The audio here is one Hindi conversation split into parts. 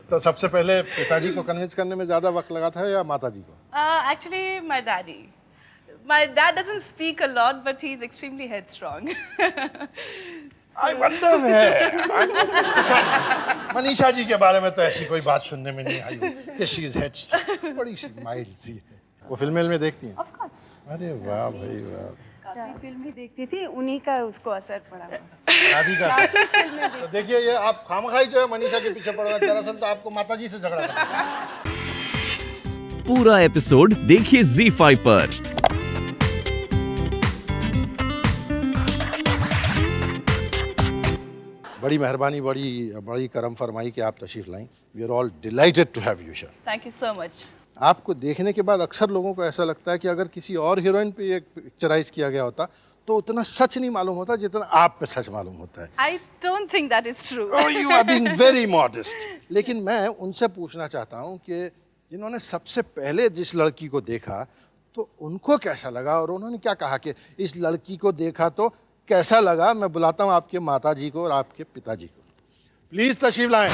तो सबसे पहले पिताजी को कन्विंस करने में ज़्यादा वक्त लगा था या माताजी को? Actually, my daddy. My dad doesn't speak a lot, but he's extremely headstrong. I wonder where. Manisha ji के बारे में तो ऐसी कोई बात सुनने में नहीं आई कि she is headstrong. बड़ी सी माइल्ड सी है। वो फिल्में में देखती हैं? Of course. अरे वाह भाई वाह। काफी फिल्में देखती थी, उन्हीं का उसको असर पड़ा। शादी का तो देखिए ये आप खामखाई जो है मनीषा के पीछे पड़ रहा है, दरअसल तो आपको माताजी से झगड़ा करना है। पूरा एपिसोड देखिए ZEE5 पर। बड़ी मेहरबानी, बड़ी करम फरमाई कि आप तशरीफ लाएं। We are all delighted to have you here. Thank you so much. आपको देखने के बाद अक्सर लोगों को ऐसा लगता है कि अगर किसी और हीरोइन पे ये पिक्चराइज किया गया होता तो उतना सच नहीं मालूम होता जितना आप पे सच मालूम होता है। I don't think that is true. Oh, you are being very modest. लेकिन मैं उनसे पूछना चाहता हूँ कि जिन्होंने सबसे पहले जिस लड़की को देखा तो उनको कैसा लगा और उन्होंने क्या कहा कि इस लड़की को देखा तो कैसा लगा। मैं बुलाता हूँ आपके माताजी को और आपके पिताजी को। प्लीज तशरीफ लाएं।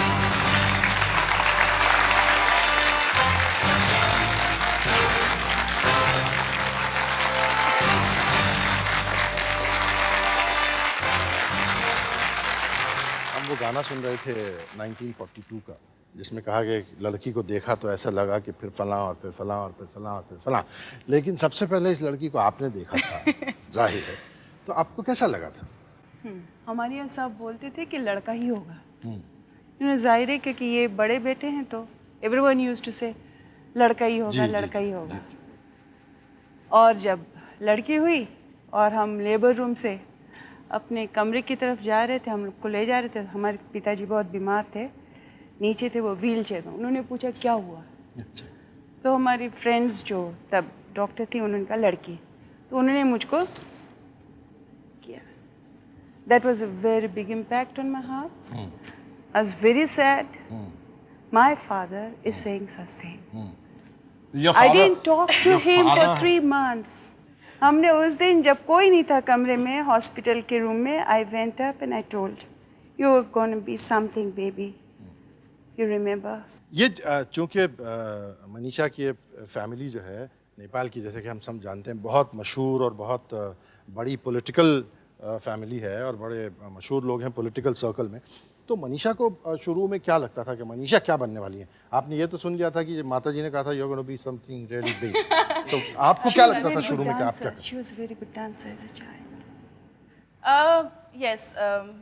हम वो गाना सुन रहे थे 1942 का जिसमें कहा गया कि लड़की को देखा तो ऐसा लगा कि फिर फलां और फिर फलां और फिर फलां और फिर फलां। लेकिन सबसे पहले इस लड़की को आपने देखा था जाहिर है, तो आपको कैसा लगा था? हमारे यहाँ सब बोलते थे कि लड़का ही होगा। जाहिर है क्योंकि ये बड़े बेटे हैं तो एवरीवन यूज्ड टू से लड़का ही होगा, लड़का ही होगा। और जब लड़की हुई और हम लेबर रूम से अपने कमरे की तरफ जा रहे थे, हम लोग को ले जा रहे थे, हमारे पिताजी बहुत बीमार थे, नीचे थे वो व्हील चेयर में। उन्होंने पूछा क्या हुआ? अच्छा। तो हमारी फ्रेंड्स जो तब डॉक्टर थी उन्होंने कहा लड़की, तो उन्होंने मुझको किया। That was a very big impact on my heart. I was very sad. My father is saying such thing. I didn't talk to him for 3 months। हमने उस दिन जब कोई नहीं था कमरे में हॉस्पिटल के रूम में, I went up and I told you are gonna be something baby, you remember. ये चूँकि मनीषा की फैमिली जो है नेपाल की, जैसे कि हम सब जानते हैं, बहुत मशहूर और बहुत बड़ी पॉलिटिकल फैमिली है और बड़े मशहूर लोग हैं पॉलिटिकल सर्कल में। तो मनीषा को शुरू में क्या लगता था कि मनीषा क्या बनने वाली है? आपने ये तो सुन लिया था कि माताजी ने कहा था you are gonna be something really big, तो आपको क्या लगता था शुरू में कि आप क्या? She was a very good dancer as a child. Yes,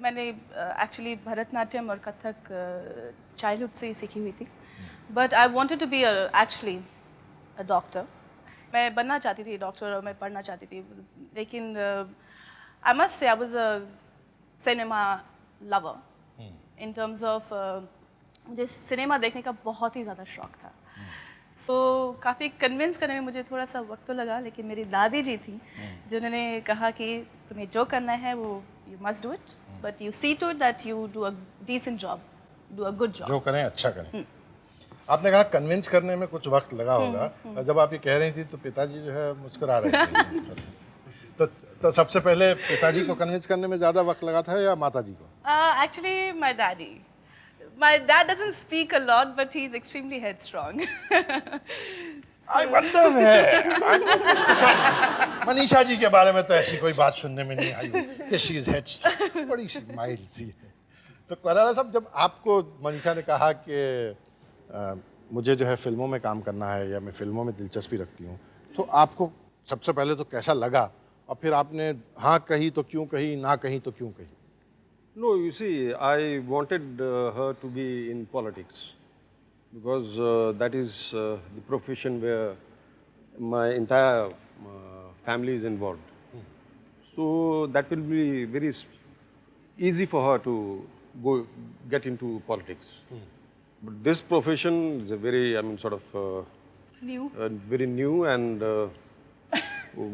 मैंने एक्चुअली भरतनाट्यम और कथक चाइल्डहुड से ही सीखी हुई थी, but I wanted to be actually a doctor. मैं बनना चाहती थी डॉक्टर और मैं पढ़ना चाहती थी, लेकिन I must say I was a cinema lover in terms of मुझे सिनेमा देखने का बहुत ही ज़्यादा शौक था। सो काफ़ी कन्विंस करने में मुझे थोड़ा सा वक्त तो लगा, लेकिन मेरी दादी जी थी जिन्होंने कहा कि तुम्हें जो करना है वो you must do it, but you see to it that you do a decent job, do a good job. जो करें अच्छा करें। आपने कहा कन्विंस करने में कुछ वक्त लगा होगा, और जब आप ये कह रही थी तो पिताजी जो है मुस्कुरा रहे थे। तो सबसे पहले पिताजी को कन्विंस करने में ज़्यादा वक्त लगा था या माताजी को? Actually, my daddy. My dad doesn't speak a lot, but he's extremely headstrong. I wonder where. Manisha ji के बारे में तो ऐसी कोई बात सुनने में नहीं आई कि she is headstrong. बड़ी सी माइल्ड सी है। तो करारा साहब, जब आपको मनीषा ने कहा कि मुझे जो है फिल्मों में काम करना है या मैं फिल्मों में दिलचस्पी रखती हूँ, तो आपको सबसे पहले तो कैसा लगा और फिर आपने हाँ कही तो क्यों कही, ना कही तो क्यों कही? No, you see, I wanted her to be in politics because that is the profession where my entire family is involved. So that will be very easy for her to get into politics. But this profession is a very, I mean, sort of New. Very new, and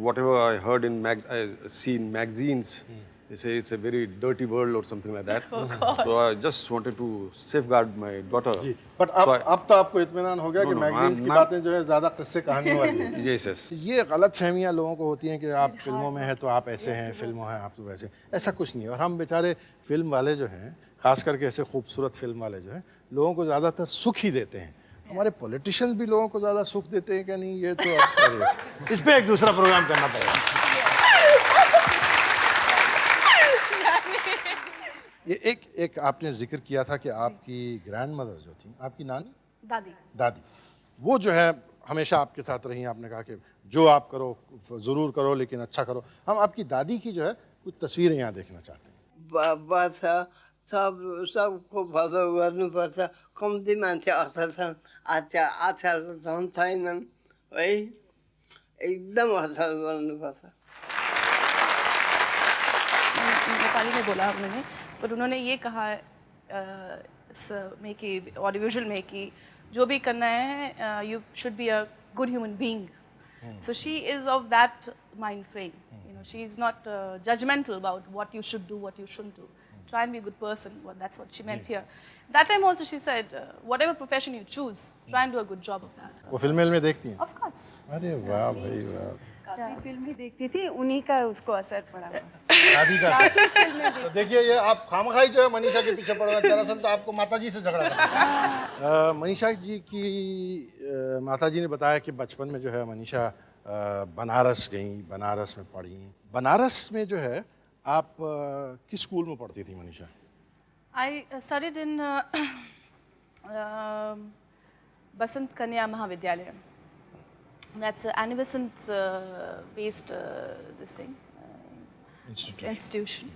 whatever I heard in I see in magazines. They say it's a very dirty world or something like that. Oh God. So I just wanted to safeguard my daughter. जी, बट अब तो आपको इत्मीनान हो गया कि मैगजीन्स की बातें जो है ज़्यादा किस्से कहानी वाली हैं। Yes, yes. ये गलत फहमियाँ लोगों को होती हैं कि आप फिल्मों में हैं तो आप ऐसे हैं, फिल्मों हैं आप तो वैसे। ऐसा कुछ नहीं है। और हम बेचारे फिल्म वाले जो हैं, खास करके ऐसे खूबसूरत फिल्म वाले जो हैं, लोगों को ज़्यादातर सुख ही देते हैं। हमारे पॉलिटिशियंस भी लोगों को ज़्यादा सुख देते हैं क्या नहीं, ये तो अब इस पे एक दूसरा प्रोग्राम करना पड़ेगा। ये एक आपने जिक्र किया था कि आपकी ग्रैंडमदर जो थी, आपकी नानी दादी, वो जो है हमेशा आपके साथ रही। आपने कहा कि जो आप करो ज़रूर करो लेकिन अच्छा करो। हम आपकी दादी की जो है कुछ तस्वीरें यहाँ देखना चाहते हैं। बाबा था, सबको भलो गर्नुपर्छ, कम्ती मान्छे असल छन्, आचार झन् छैनन् है, एकदम असल गर्नुपर्छ। नेपाली में बोला उन्होंने, पर उन्होंने ये कहा में कि ऑडियो विजुअल में कि जो भी करना है you should be a good human being. So she is of that mind frame. You know, she is not judgmental about what you should do, what you shouldn't do. Try and be a good person. Well, that's what she meant here. That time also she said, whatever profession you choose, try and do a good job of that. वो फिल्में में देखती हैं? Of course. अरे वाह भाई वाह। काफ़ी फिल्में देखती थी, उन्हीं का उसको असर पड़ा। दादी का। तो देखिए ये आप खामखाई जो है मनीषा के पीछे पड़ रहे, दरअसल तो आपको माताजी से झगड़ा था। मनीषा जी की माताजी ने बताया कि बचपन में जो है मनीषा बनारस गई, बनारस में पढ़ी। बनारस में जो है आप किस स्कूल में पढ़ती थी Manisha? I studied in Basant Kanya Mahavidyalaya. That's Annie Besant based this thing institution,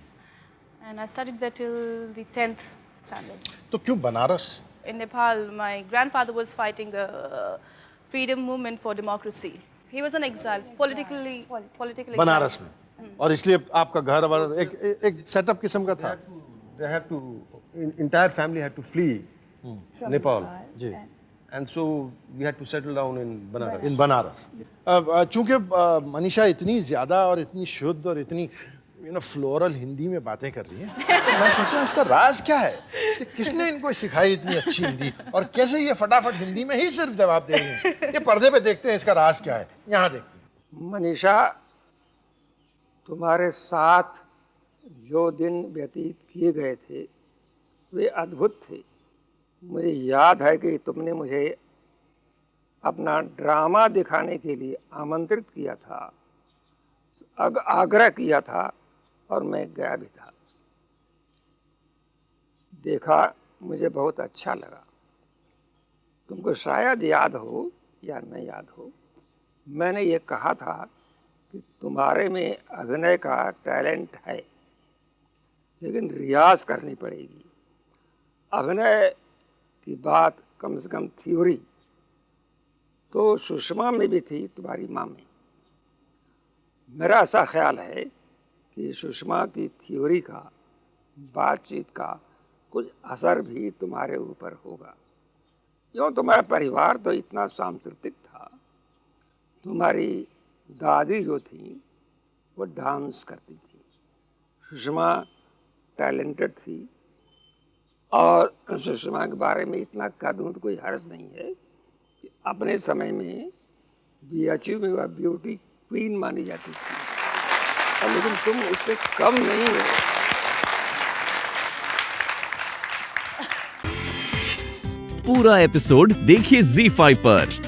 and I studied there till the 10th standard. तो क्यों Banaras? In Nepal, my grandfather was fighting the freedom movement for democracy. He was an exile, politically exile. Banaras में, और इसलिए आपका घर वाला एक सेटअप किस्म का था। They had to, entire family had to flee Nepal. Ji. And so we had to settle down in Banaras. इन बनारस। चूंकि मनीषा इतनी ज़्यादा और इतनी शुद्ध और इतनी फ्लोरल हिंदी में बातें कर रही है, मैं सोच रहा हूँ इसका राज क्या है कि किसने इनको सिखाई इतनी अच्छी हिंदी, और कैसे ये फटाफट हिंदी में ही सिर्फ जवाब दे रही हैं। ये पर्दे पे देखते हैं इसका राज क्या है, यहाँ देखते हैं। मनीषा, तुम्हारे साथ जो दिन व्यतीत किए गए थे वे अद्भुत थे। मुझे याद है कि तुमने मुझे अपना ड्रामा दिखाने के लिए आमंत्रित किया था, आग्रह किया था, और मैं गया भी था। देखा, मुझे बहुत अच्छा लगा। तुमको शायद याद हो या नहीं याद हो, मैंने ये कहा था कि तुम्हारे में अभिनय का टैलेंट है, लेकिन रियाज करनी पड़ेगी। अभिनय की बात कम से कम थ्योरी तो सुषमा में भी थी, तुम्हारी माँ में। मेरा ऐसा ख्याल है कि सुषमा की थ्योरी का, बातचीत का कुछ असर भी तुम्हारे ऊपर होगा। क्यों, तुम्हारा परिवार तो इतना सांस्कृतिक था। तुम्हारी दादी जो थी वो डांस करती थी, सुषमा टैलेंटेड थी, और सुषमा के बारे में इतना कह दूँ तो कोई हर्ज नहीं है कि अपने समय में BHU में वह ब्यूटी क्वीन मानी जाती थी, और लेकिन तुम उससे कम नहीं हो। पूरा एपिसोड देखिए ZEE5 पर।